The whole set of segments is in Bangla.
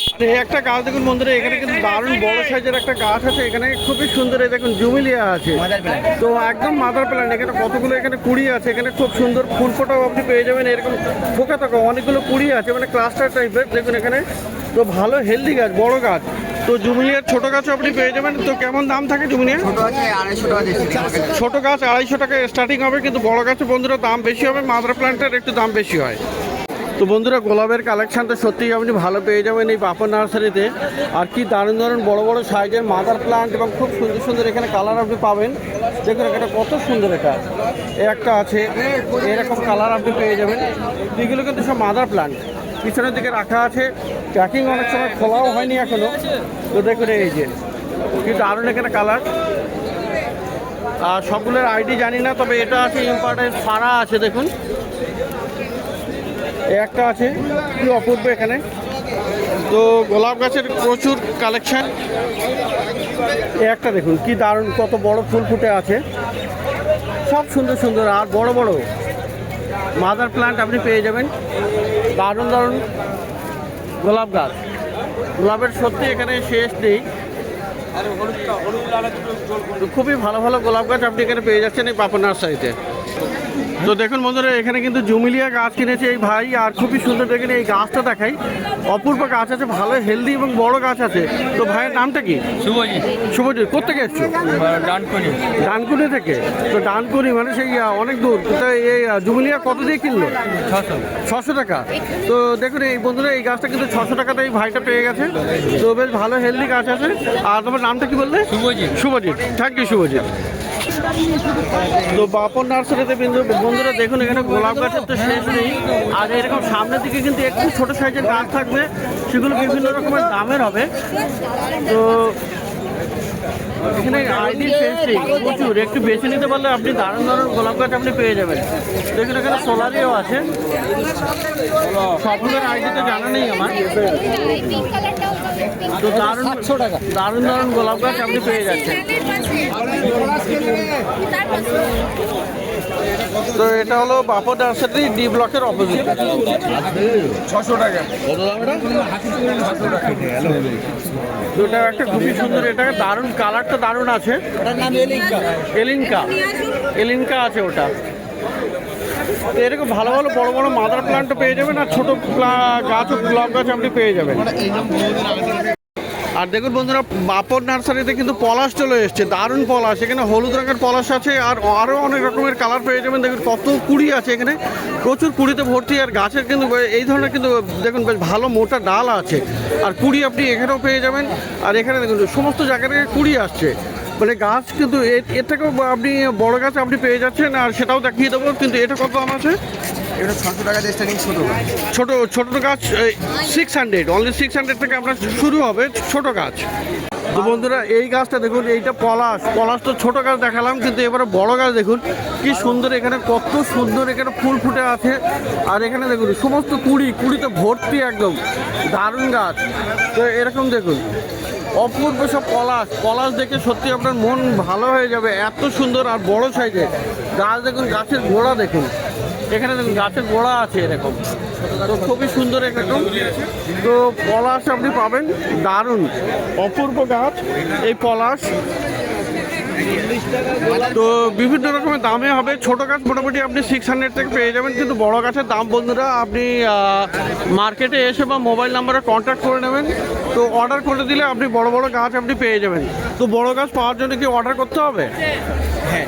এই একটা গাছ দেখুন বন্ধুরা, এখানে কিন্তু দারুণ বড় সাইজের একটা গাছ আছে। এখানে খুবই সুন্দর, এই দেখুন জুমিলিয়া আছে, তো একদম মাদার প্ল্যান্ট। এখানে কতগুলো এখানে কুড়ি আছে, এখানে খুব সুন্দর ফুল ফোটাও আপনি পেয়ে যাবেন। এরকম ফোকা থাকা অনেকগুলো কুড়ি আছে, মানে ক্লাস্টার টাইপের দেখুন এখানে। তো ভালো হেলদি গাছ, বড় গাছ। তো জুমিলিয়ার ছোট গাছও আপনি পেয়ে যাবেন। তো কেমন দাম থাকে জুমিলিয়া? ছোট গাছ 250 টাকা স্টার্টিং হবে, কিন্তু বড় গাছে বন্ধুরা দাম বেশি হবে, মাদার প্ল্যান্টের একটু দাম বেশি হয়। তো বন্ধুরা গোলাপের কালেকশানটা সত্যিই আপনি ভালো পেয়ে যাবেন এই বাপন নার্সারিতে। আর কি দারুণ দারুণ বড় বড় সাইজের মাদার প্লান্ট এবং খুব সুন্দর সুন্দর এখানে কালার আপনি পাবেন। দেখুন এটা কত সুন্দর, এটা একটা আছে, এরকম কালার আপনি পেয়ে যাবেন। এগুলো কিন্তু সব মাদার প্লান্ট পিছনের দিকে রাখা আছে, প্যাকিং অনেক সময় খোলাও হয়নি এখনো। তো দেখুন এই যে কি দারুণ এখানে কালার। আর সবগুলোর আইডি জানি না, তবে এটা আছে ইম্পর্টেন্ট সারা আছে, দেখুন একটা আছে, কি অপূর্ব এখানে। তো গোলাপ গাছের প্রচুর কালেকশন। একটা দেখুন কি দারুণ, কত বড় ফুল ফুটে আছে, সব সুন্দর সুন্দর আর বড় বড় মাদার প্লান্ট আপনি পেয়ে যাবেন। দারুণ দারুণ গোলাপ গাছ, গোলাপের সত্যি এখানে শেষ নেই। খুবই ভালো ভালো গোলাপ গাছ আপনি এখানে পেয়ে যাচ্ছেন এই বাপন নার্সারিতে। তো দেখুন বন্ধুরা, এখানে কিন্তু জুমিলিয়া গাছ কিনেছে এই ভাই, আর খুবই সুন্দর। দেখেন এই গাছটা দেখাই, অপূর্ব গাছ আছে, ভালো হেলদি এবং বড় গাছ আছে। তো ভাইয়ের নামটা কি? শুভজিৎ। শুভজিৎ, কোথেকে এসছো? ডানকুনি। ডানকুনি থেকে? তো ডানকুনি মানে সেই অনেক দূর। তো এই জুমিলিয়া কত দিয়ে কিনলো? 600 টাকা। তো দেখুন এই বন্ধুরা, এই গাছটা কিন্তু 600 টাকাতে এই ভাইটা পেয়ে গেছে। তো বেশ ভালো হেলদি গাছ আছে। আর তোমার নামটা কি বললে? শুভজিৎ। Shubhajit, thank you Shubhajit. তো বাপন নার্সারিতে বন্ধুরা দেখুন এখানে গোলাপ গাছের তো শেষ নেই। আর এরকম সামনের দিকে কিন্তু একটু ছোট সাইজের গাছ থাকবে, সেগুলো বিভিন্ন রকমের দামের হবে। তো এখানে আইডি শেষ নেই, প্রচুর। একটু বেছে নিতে পারলে আপনি দারুণ দারুণ গোলাপ গাছ আপনি পেয়ে যাবেন। দেখুন এখানে সোলারিও আছে, সবগুলোর আইডি তো জানা নেই আমার। তো দারুণ দারুণ দারুণ গোলাপ গাছ আপনি পেয়ে যাচ্ছেন। তো এটা হলো বাপন নার্সারি, ডি ব্লকের অপোজিট। 600 টাকা। এটা একটা খুবই সুন্দর, এটা দারুণ কালারটা দারুণ আছে। এলিনকা, এলিনকা আছে ওটা। তো এরকম ভালো ভালো বড় বড় মাদার প্লান্টও পেয়ে যাবেন, আর ছোট গাছ ও গোলাপ গাছ আপনি পেয়ে যাবেন। আর দেখুন বন্ধুরা, বাপন নার্সারিতে কিন্তু পলাশ চলে এসছে, দারুণ পলাশ। এখানে হলুদ রঙের পলাশ আছে, আর আরও অনেক রকমের কালার পেয়ে যাবেন। দেখুন কত কুড়ি আছে এখানে, প্রচুর কুড়িতে ভর্তি। আর গাছের কিন্তু এই ধরনের কিন্তু দেখুন বেশ ভালো মোটা ডাল আছে, আর কুড়ি আপনি এখানেও পেয়ে যাবেন। আর এখানে দেখুন সমস্ত জায়গা থেকে কুড়ি আসছে, মানে গাছ কিন্তু এর থেকেও আপনি বড় গাছ আপনি পেয়ে যাচ্ছেন। আর সেটাও দেখিয়ে দেবো। কিন্তু এটা কত দাম আছে? এটা 600 টাকা দিয়ে স্টার্টিং। ছোট ছোট গাছ 600, অনলি 600 থেকে আপনার শুরু হবে ছোট গাছ। তো বন্ধুরা এই গাছটা দেখুন, এইটা পলাশ। পলাশ তো ছোট গাছ দেখালাম, কিন্তু এবারে বড় গাছ দেখুন কি সুন্দর। এখানে কত সুন্দর এখানে ফুল ফুটে আছে। আর এখানে দেখুন সমস্ত কুড়িতে ভর্তি, একদম দারুণ গাছ। তো এরকম দেখুন অপূর্ব সব পলাশ। পলাশ দেখে সত্যি আপনার মন ভালো হয়ে যাবে, এত সুন্দর আর বড় সাইজের গাছ। দেখুন গাছের গোড়া দেখুন, এখানে দেখুন গাছের গোড়া আছে এরকম, তো খুবই সুন্দর এরকম। তো পলাশ আপনি পাবেন, দারুণ অপূর্ব গাছ এই পলাশ। তো বিভিন্ন রকমের দামে হবে। ছোট গাছ মোটামুটি আপনি 600 থেকে পেয়ে যাবেন, কিন্তু বড় গাছের দাম বন্ধুরা আপনি মার্কেটে এসে বা মোবাইল নাম্বারে কন্ট্যাক্ট করে নেবেন। তো অর্ডার করে দিলে আপনি বড় বড় গাছ আপনি পেয়ে যাবেন। তো বড় গাছ পাওয়ার জন্য কি অর্ডার করতে হবে? হ্যাঁ,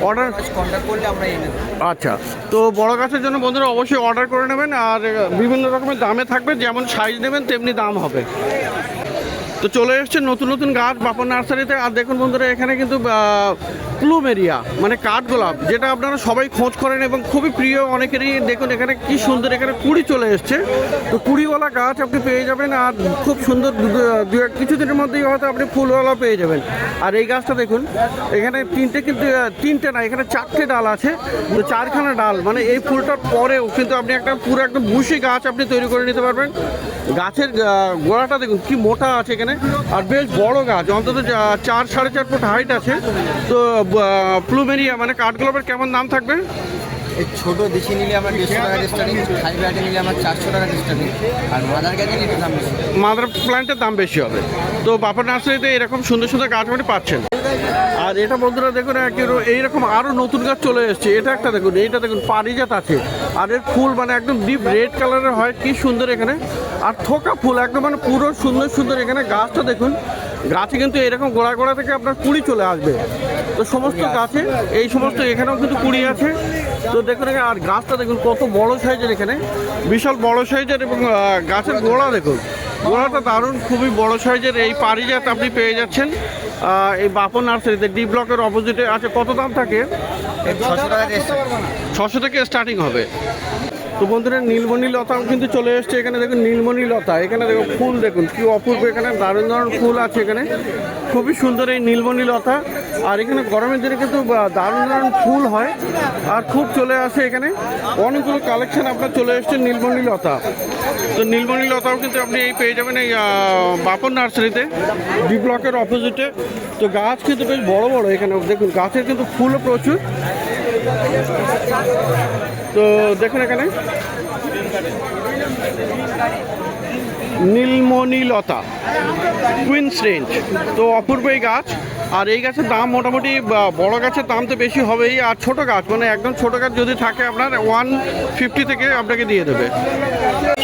অর্ডার কন্ট্যাক্ট করলে আমরা এনে দেবো। আচ্ছা, তো বড় গাছের জন্য বন্ধুরা অবশ্যই অর্ডার করে নেবেন। আর বিভিন্ন রকমের দামে থাকবে, যেমন সাইজ নেবেন তেমনি দাম হবে। তো চলে এসছে নতুন নতুন গাছ বাপন নার্সারিতে। আর দেখুন বন্ধুরা, এখানে কিন্তু প্লুমেরিয়া মানে কাঠগোলাপ, যেটা আপনারা সবাই খোঁজ করেন এবং খুবই প্রিয় অনেকেরই। দেখুন এখানে কি সুন্দর, এখানে কুড়ি চলে এসছে। তো কুড়িওয়ালা গাছ আপনি পেয়ে যাবেন, আর খুব সুন্দর কিছুদিনের মধ্যেই হয়তো আপনি ফুলওয়ালা পেয়ে যাবেন। আর এই গাছটা দেখুন, এখানে তিনটে না, এখানে 4টে ডাল আছে। তো 4খানা ডাল, মানে এই ফুলটার পরেও কিন্তু আপনি একটা পুরো একদম বুশি গাছ আপনি তৈরি করে নিতে পারবেন। গাছের গোড়াটা দেখুন কি মোটা আছে এখানে, আর বেশ বড় গাছ, অন্তত 4-4.5 ফুট হাইট আছে। তো প্লুমেরিয়া মানে কাঠগোলাপের কেমন দাম থাকবে? এই ছোটো দেশি নিলে আমরা 150 টাকা স্টার্টিং, হাইব্রিড নিলে আমরা 400 টাকা স্টার্টিং, আর মাদার গাছ নিলে একটু দাম বেশি। মাদার প্ল্যান্টের দাম বেশি হবে। তো বাপন নার্সারিতে এরকম সুন্দর সুন্দর গাছ আপনি পাচ্ছেন। আর এটা বন্ধুরা দেখুন এইরকম আরও নতুন গাছ চলে এসছে। এটা একটা দেখুন, এইটা দেখুন পারিজাত আছে, আর এর ফুল মানে একদম ডিপ রেড কালারের হয়, কি সুন্দর এখানে। আর থোকা ফুল একদম মানে পুরো সুন্দর সুন্দর। এখানে গাছটা দেখুন, গাছে কিন্তু এরকম গোড়া গোড়া থেকে আপনার কুড়ি চলে আসবে। তো সমস্ত গাছে এই সমস্ত এখানেও কিন্তু কুড়ি আছে। তো দেখুন এখানে, আর গাছটা দেখুন কত বড় সাইজের, এখানে বিশাল বড় সাইজের। এবং গাছের গোড়া দেখুন, গোড়াটা দারুণ, খুবই বড় সাইজের। এই পারিজাত আপনি পেয়ে যাচ্ছেন এই বাপন নার্সারিতে, ডি ব্লকের অপোজিটে আছে। কত দাম থাকে? 600 টাকা 600 থেকে স্টার্টিং হবে। তো বন্ধুরা নীলমণি লতাও কিন্তু চলে এসছে। এখানে দেখুন নীলমণি লতা, এখানে দেখুন ফুল দেখুন কি অপূর্ব, এখানে দারুণ দারুণ ফুল আছে এখানে, খুবই সুন্দর এই নীলমণি লতা। আর এখানে গরমের দিনে কিন্তু দারুণ দারুণ ফুল হয় আর খুব চলে আসে এখানে। অনেকগুলো কালেকশন আপনার চলে এসছে নীলমণি লতা। তো নীলমণি লতাও কিন্তু আপনি এই পেয়ে যাবেন এই বাপন নার্সারিতে, ডি ব্লকের অপোজিটে। তো গাছ কিন্তু বেশ বড় বড়, এখানে দেখুন গাছের কিন্তু ফুলও প্রচুর। তো দেখুন এখানে নীলমণি লতা কুইন্স রেঞ্জ, তো অপূর্ব এই গাছ। আর এই গাছের দাম মোটামুটি বড় গাছের দাম তো বেশি হবেই, আর ছোট গাছ মানে একদম ছোট গাছ যদি থাকে আপনার 150 থেকে আপনাকে দিয়ে দেবে।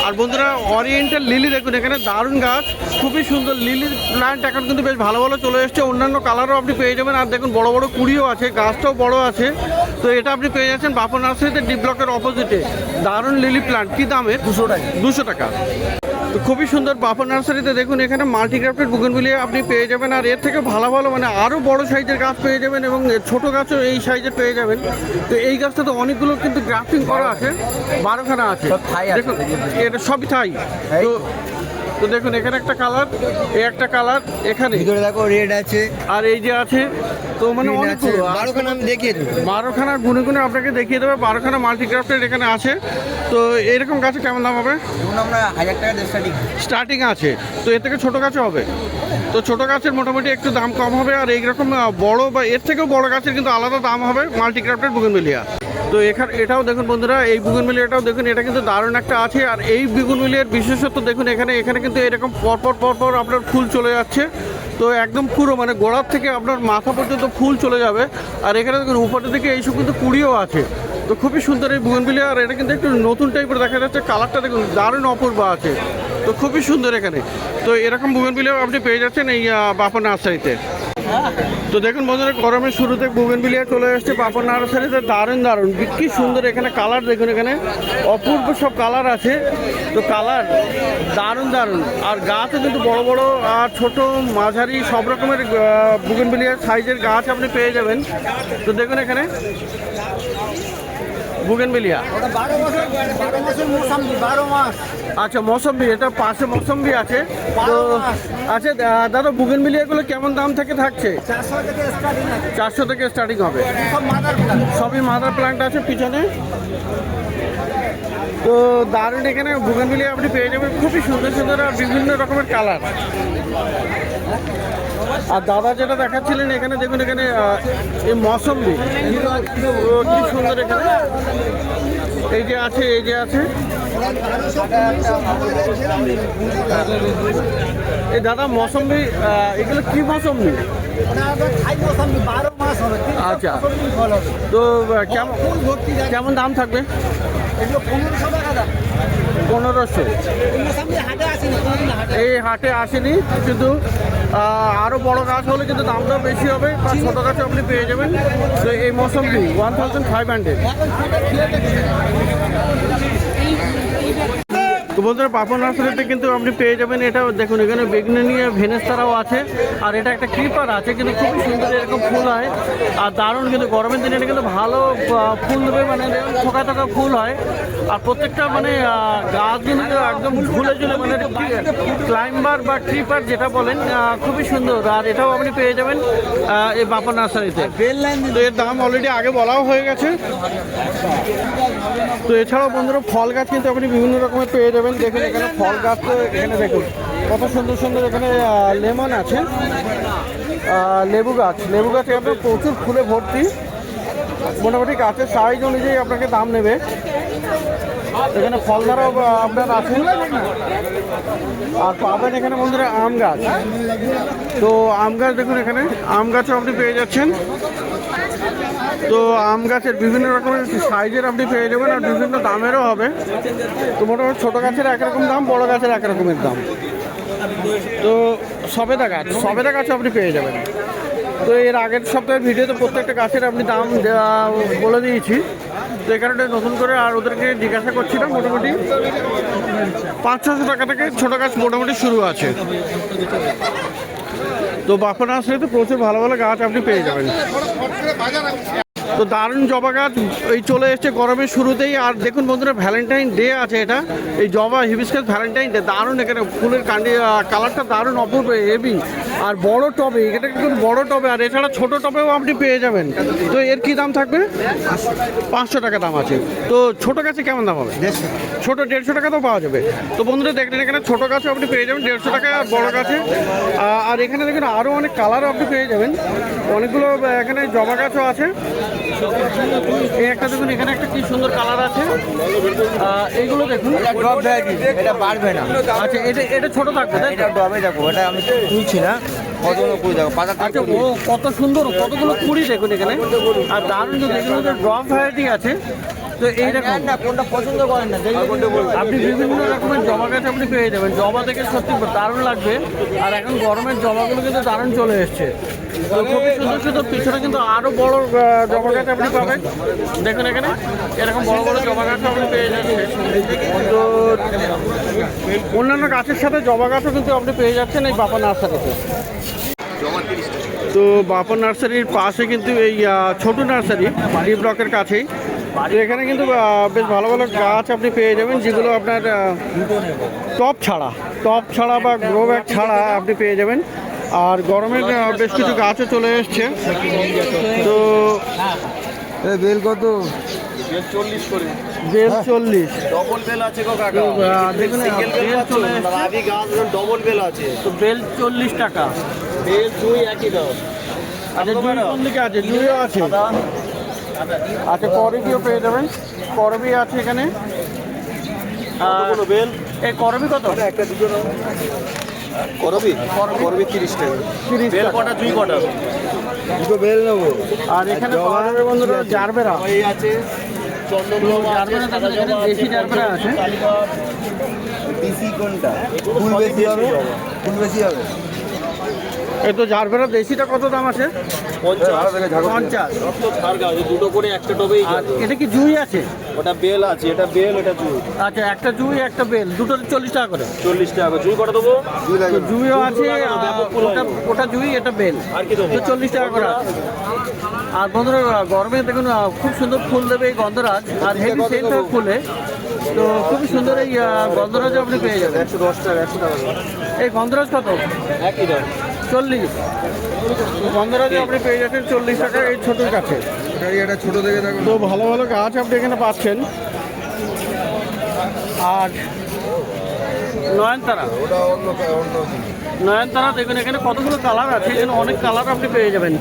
আর বন্ধুরা অরিয়েন্টাল লিলি দেখুন, এখানে দারুণ গাছ, খুবই সুন্দর লিলির প্ল্যান্ট এখন কিন্তু বেশ ভালো ভালো চলে এসছে। অন্যান্য কালারও আপনি পেয়ে যাবেন। আর দেখুন বড় বড় কুড়িও আছে, গাছটাও বড় আছে। তো এটা আপনি পেয়ে যাচ্ছেন বাপন নার্সারিতে, ডি ব্লকের অপোজিটে। দারুণ লিলি প্ল্যান্ট, কি দামের? 200 টাকা। 200 টাকা। তো খুবই সুন্দর বাপন নার্সারিতে দেখুন, এখানে মাল্টিক্রাফটেড বুগেনভিলিয়া আপনি পেয়ে যাবেন। আর এর থেকে ভালো ভালো মানে আরও বড় সাইজের গাছ পেয়ে যাবেন, এবং ছোট গাছও এই সাইজের পেয়ে যাবেন। তো এই গাছটা তো অনেকগুলো কিন্তু গ্রাফটিং করা আছে, 12খানা আছে দেখুন, এটা সবই থাই। তো দেখুন এখানে একটা কালার, এই একটা কালার, এখানে ভিতরে দেখো রেড আছে, আর এই যে আছে। তো মানে অনেকগুলো 12খানা আমি দেখিয়ে দেবো। 12খানা গুনে গুনে আপনাকে দেখিয়ে দেবে, 12খানা মাল্টিক্রাফটেড এখানে আছে। তো এরকম গাছে কেমন দাম হবে? যেমন আমরা 1000 টাকা স্টার্টিং আছে। তো এর থেকে ছোটো গাছও হবে। তো ছোটো গাছের মোটামুটি একটু দাম কম হবে, আর এইরকম বড় বা এর থেকেও বড় গাছের কিন্তু আলাদা দাম হবে মাল্টিক্রাফটেড বুগেনভিলিয়া। তো এখানে এটাও দেখুন বন্ধুরা, এই বুগেনভিলিয়াটাও দেখুন, এটা কিন্তু দারুণ একটা আছে। আর এই বুগেনভিলিয়ার বিশেষত্ব দেখুন, এখানে কিন্তু এরকম পরপর আপনার ফুল চলে যাচ্ছে। তো একদম পুরো মানে গোড়ার থেকে আপনার মাথা পর্যন্ত ফুল চলে যাবে। আর এখানে দেখুন উপরের দিকে এইসব কিন্তু কুড়িও আছে। তো খুবই সুন্দর এই বুগেনভিলিয়া। আর এটা কিন্তু একটু নতুন টাইপের দেখা যাচ্ছে, কালারটা দেখুন দারুণ অপূর্ব আছে। তো খুবই সুন্দর এখানে। তো এরকম বুগেনভিলিয়া আপনি পেয়ে যাচ্ছেন এই বাপন নার্সারিতে। তো দেখুন বন্ধুরা, গরমের শুরুতে বুগেনভিলিয়া চলে এসছে বাপন নার্সারিতে, দারুণ দারুণ কি সুন্দর এখানে কালার দেখুন, এখানে অপূর্ব সব কালার আছে। তো কালার দারুণ দারুণ। আর গাছও কিন্তু বড় বড় আর ছোট মাঝারি সব রকমের বুগেনভিলিয়ার সাইজের গাছ আপনি পেয়ে যাবেন। তো দেখুন এখানে বুগেনভিলিয়া, আচ্ছা মৌসম্বি, এটা পাশে মৌসম্বি আছে। তো আচ্ছা দাদা, বুগেনভিলিয়াগুলো কেমন দাম থেকে থাকছে? 400 থেকে স্টার্টিং হবে। সবই মাদার প্ল্যান্ট আছে পিছনে। তো দারুণ এখানে বুগেনভিলিয়া আপনি পেয়ে যাবেন, খুবই সুন্দর সুন্দর আর বিভিন্ন রকমের কালার। আর দাদা যেটা দেখাচ্ছিলেন এখানে দেখুন, এখানে এই মৌসম্বি কি সুন্দর এখানে, এই যে আছে, এই যে আছে। এই দাদা মৌসম্বি, এগুলো কি মৌসম্বি? আচ্ছা, তো কেমন দাম থাকবে? 1500। এই হাটে আসেনি, কিন্তু আরও বড় গাছ হলে কিন্তু দামটা বেশি হবে, বা ছোটো গাছে আপনি পেয়ে যাবেন। তো এই মৌসম্বি 1500। তো বন্ধুরা বাপন নার্সারিতে কিন্তু আপনি পেয়ে যাবেন এটা দেখুন, এখানে বেগনেনিয়া ভেনেস্তারাও আছে। আর এটা একটা ক্রিপার আছে, কিন্তু খুবই সুন্দর এরকম ফুল হয় আর দারুণ। কিন্তু গরমের দিনে এটা কিন্তু ভালো ফুল দেবে, মানে থোকা থোকা ফুল হয়। আর প্রত্যেকটা মানে গাছ কিন্তু একদম ঝুলে ঝুলে, মানে ক্লাইম্বার বা ক্রিপার যেটা বলেন, খুবই সুন্দর। আর এটাও আপনি পেয়ে যাবেন এই বাপন নার্সারিতে। তো এর দাম অলরেডি আগে বলাও হয়ে গেছে। তো এছাড়াও বন্ধুরা ফল গাছ কিন্তু আপনি বিভিন্ন রকমের পেয়ে যাবেন। দেখুন এখানে ফল গাছ, তো এখানে দেখুন কত সুন্দর সুন্দর এখানে লেমন আছে, লেবু গাছ আপনার প্রচুর ফুলে ভর্তি। মোটামুটি গাছের সাইজ অনুযায়ী আপনাকে দাম নেবে। এখানে ফলধারাও আপনার আছে, আর পাবেন এখানে বন্ধুরা আম গাছ। তো আম গাছ দেখুন, এখানে আম গাছও আপনি পেয়ে যাচ্ছেন। তো আম গাছের বিভিন্ন রকমের সাইজের আপনি পেয়ে যাবেন, আর বিভিন্ন দামেরও হবে। তো মোটামুটি ছোটো গাছের একরকম দাম, বড় গাছের এক রকমের দাম। তো সবেদা গাছ আপনি পেয়ে যাবেন। তো এর আগের সপ্তাহের ভিডিওতে প্রত্যেকটা গাছের আপনি দাম বলে দিয়েছি। তো এই কারণে নতুন করে আর ওদেরকে জিজ্ঞাসা করছিলাম। মোটামুটি 500-600 টাকা থেকে ছোটো গাছ মোটামুটি শুরু আছে। তো বাফন আসলে তো প্রচুর ভালো ভালো গাছ আপনি পেয়ে যাবেন। তো দারুণ জবা গাছ এই চলে এসছে গরমের শুরুতেই। আর দেখুন বন্ধুরা, ভ্যালেন্টাইন ডে আছে এটা, এই জবা হিবিস্কাস ভ্যালেন্টাইন ডে। দারুণ এখানে ফুলের কালারটা দারুণ অপূর্ব হেভি। আর বড় টবে, এটা কিন্তু বড় টবে, আর এছাড়া ছোট টবেও আপনি পেয়ে যাবেন। তো এর কি দাম থাকবে? 500 টাকা দাম আছে। তো ছোট গাছে কেমন দাম হবে? ছোট 150 টাকাতেও পাওয়া যাবে। তো বন্ধুরা দেখলেন, এখানে ছোট গাছে আপনি পেয়ে যাবেন 150 টাকা, আর বড় গাছে। আর এখানে দেখুন আরও অনেক কালারও আপনি পেয়ে যাবেন। অনেকগুলো এখানে জবা গাছও আছে। এই একটা দেখুন, এখানে একটা কি সুন্দর কালার আছে। এইগুলো দেখুন, এটা পারবে না। আচ্ছা, এটা ছোট থাকবে, তাই? এটা ডবে দেখো, এটা আমি তুলছি না, কতগুলো কুড়ি দেখো, পাতা আচ্ছা, ও কত সুন্দর, কতগুলো কুড়ি দেখুন এখানে। আর দারুণ যদি এগুলো ড্রপ ভ্যারাইটি আছে। তো এইরকম কোনটা পছন্দ করেন না আপনি বিভিন্ন রকমের জবা গাছ আপনি পেয়ে যাবেন। জবা দেখে সত্যি দারুণ লাগবে। আর এখন গরমের জবাগুলো কিন্তু দারুণ চলে এসছে। তো খুবই সুন্দর সুন্দর, পিছনে কিন্তু আরও বড় জবা গাছ আপনি পাবেন। দেখুন এখানে এরকম বড় বড় জবা গাছ আপনি পেয়ে যাচ্ছেন। তো অন্যান্য গাছের সাথে জবা গাছও কিন্তু আপনি পেয়ে যাচ্ছেন এই বাপা নার্সারিতে। তো বাপা নার্সারির পাশে কিন্তু এই ছোট নার্সারি ডি ব্লকের কাছেই। তো এখানে কিন্তু বেশ ভালো ভালো গাছ আপনি পেয়ে যাবেন, যেগুলো আপনার টপ ছাড়া বা গ্রো ব্যাগ ছাড়া আপনি পেয়ে যাবেন। আর গরমের বেশ কিছু গাছও চলে এসছে। তো বেল কত? বেল 40। ডবল বেল আছে গো কাকা। দেখুন বেল চলে এসছে। আদি গাছ ডবল বেল আছে। তো বেল 40 টাকা। বেল দুই একই দাম। আচ্ছা, জুই কোন দিকে আছে? জুইও আছে। আচ্ছা, করবিও পেয়ে যাবেন, করবি আছে এখানে। কোনো বেল এই করবি কত? একটা দুটো করবি করবি 30 টাকা। 30 বেল টাকা। কটা দুই কটা? দুটো বেল নেবো। আর এখানে পাওয়া যাবে বন্ধুরা জারবেরা। এই আছে চন্দনলতা আছে, জারবেরা সাদা দেখুন, এখানে জবা দেশি জারবেরা আছে। কালীবাগ। দেশি কোনটা? ফুল বেশি হবে, ফুল বেশি হবে। এই তো জারবেরা দেশিটা কত দাম আছে? 50। তো ছাড় গাছ দুটো করে একটা টবেই আর যাবে। এটা কি জুই আছে? ওটা বেল আছে, এটা বেল এটা জুই। আচ্ছা, একটা জুই একটা বেল, দুটো 40 টাকা করে। 40 টাকা। জুই কটা দেবো? তো জুইও আছে, ওটা জুই, এটা বেল। আর কি দেবো? তো 40 টাকা করে আছে। আর বন্ধুরা গরমে দেখুন খুব সুন্দর ফুল দেবে এই গন্ধরাজ, আর হেভি সেল হবে ফুলে। তো খুবই সুন্দর এই গন্ধরাজও আপনি পেয়ে যাবেন। 110 টাকা 100 টাকা। এই গন্ধরাজ কত? একই দাম। 40। গন্ধরাজও আপনি পেয়ে যাচ্ছেন 40 টাকা এই ছোটোর কাছে। এটা ছোট দেখে দেখো। তো ভালো ভালো গাছ আপনি এখানে পাচ্ছেন। আর নয়নতারা, ওটা অন্য নয়নতারা দেখুন এখানে কতগুলো কালার আছে, এখানে অনেক কালার আপনি পেয়ে যাবেন।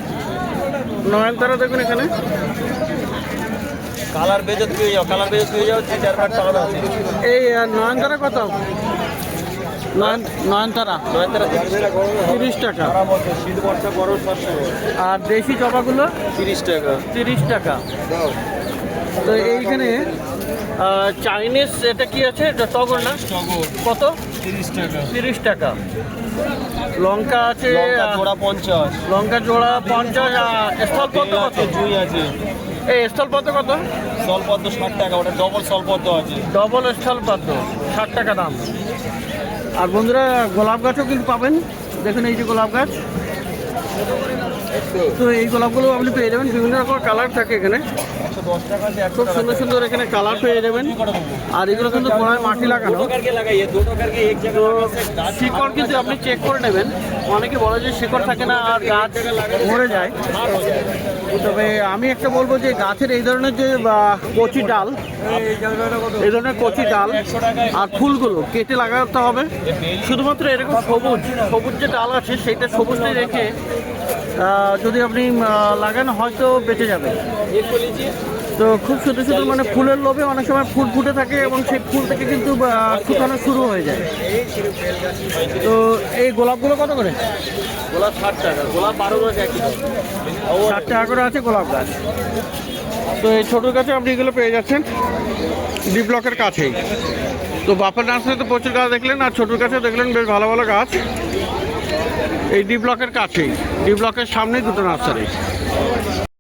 নয়নতারা দেখুন এখানে। কালার বেজত পেয়ে যাও, কালার বেজত পেয়ে যাও, 4-5 টাকা আছে। এই নয়নতারা কত? নয়নতারা 30 টাকা। শীত বর্ষা গরম 500। আর দেশি জবাগুলো 30 টাকা। 30 টাকা। তো এইখানে চাইনিজ এটা কি আছে? এটা টগর না? কত? 30 টাকা। 30 টাকা। লঙ্কা আছে, লঙ্কা জোড়া 50। লঙ্কা জোড়া 50। স্থলপদ্ম কত? জুই আছে। এই স্থলপদ্ম কত? সলপদ্ম 60 টাকা, ওটা ডবল সলপদ্ম আছে। ডবল স্থলপদ্ম 60 টাকা দাম। আর বন্ধুরা গোলাপ গাছও কিন্তু পাবেন, দেখুন এই যে গোলাপ গাছ। তো এই গোলাপগুলো আপনি পেয়ে যাবেন, বিভিন্ন রকম কালার থাকে এখানে। 110 টাকা আছে। খুব সুন্দর সুন্দর এখানে কালার পেয়ে যাবেন। আর এগুলো কিন্তু গোড়ায় মাটি লাগানো। करके लगाइए, दोनों करके एक जगह শিকড় কিন্তু আপনি চেক করে নেবেন। অনেকে বলে যে শিকড় থাকে না আর গাছ মরে যায়। তবে আমি একটা বলবো যে গাছের এই ধরনের যে কচি ডাল, এই ধরনের কচি ডাল আর ফুলগুলো কেটে লাগাতে হবে। শুধুমাত্র এরকম সবুজ সবুজ যে ডাল আছে সেইটা সবুজটাই রেখে যদি আপনি লাগান হয়তো বেঁচে যাবে। তো খুব সুন্দর সুন্দর মানে ফুলের লোভে অনেক সময় ফুল ফুটে থাকে এবং সেই ফুল থেকে কিন্তু শুকানো শুরু হয়ে যায়। তো এই গোলাপগুলো কত করে? গোলাপ 60 টাকা, গোলাপ 12 গাছ একই দাম। 60 টাকা করে আছে গোলাপ গাছ। তো এই ছোটোর কাছে আপনি এগুলো পেয়ে যাচ্ছেন ডি ব্লকের কাছেই। তো বাফার নার্সারিতে প্রচুর গাছ দেখলেন, আর ছোটোর কাছে দেখলেন বেশ ভালো ভালো গাছ এই ডি ব্লকের কাছেই, ডি ব্লকের সামনেই দুটো নার্সারি।